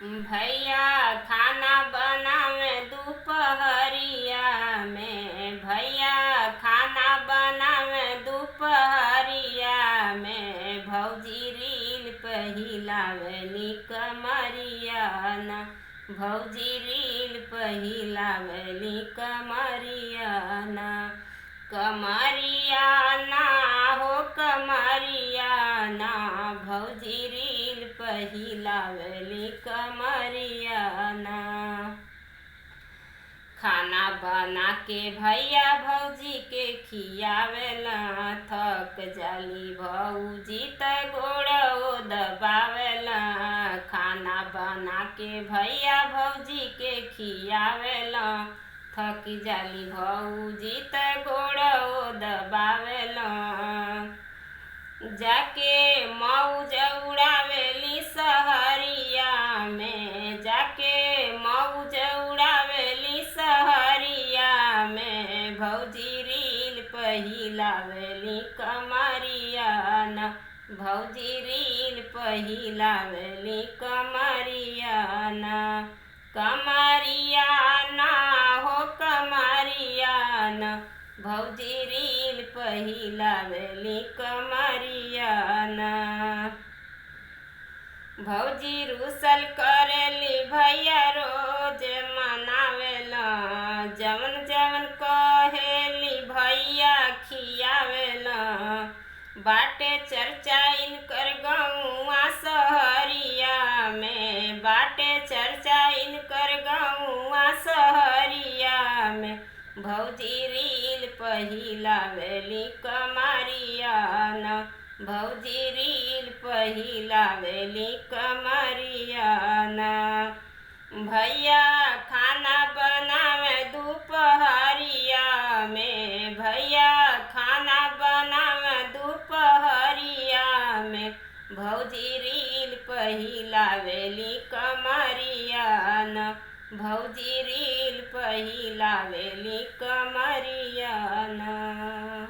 भैया खाना बनावे दोपहरिया में। भैया खाना बनावे दोपहरिया में। भौजी रील पहिलावेली कमरिया ना। भौजी रील पहिलावेली कमरिया ना। कमरिया ना हो कमरिया ना। भौजी रील पहिलावेली कमरिया ना। खाना बना के भैया भौजी के खियावेला। थक जाली भौजी त गोड़ो दबावेला। खाना बना के भैया भौजी के खियावेला। थक जाली भौजी त गोड़ो दबावेला। जाके मौज उड़ावेली सहरिया में। जाके मौज उड़ावेली सहरिया में। भौजी रील पहिलावेली कमरिया ना। भौजी रील पहिलावेली कमरिया ना। कमरिया ना हो कमरिया ना। भौजी रील पहिलावेली कमरिया ना। भौजी रूसल करेली भैया रोज मनावेला। जवन जवन कहेली भैया खियावेला। बाटे चर्चा इनकर गौआ सहरिया में। बाटे चर्चा इनकर गौआ सहरिया में। भौजी रील पहिलावेली कमरिया ना। भौजी रील पहिलावेली कमरिया ना। भैया खाना बनावे दोपहरिया में। भैया खाना बनावे दोपहरिया में। भौजी रील पहिलावेली कमरिया ना। भौजी रील पहिलावेली कमरिया ना।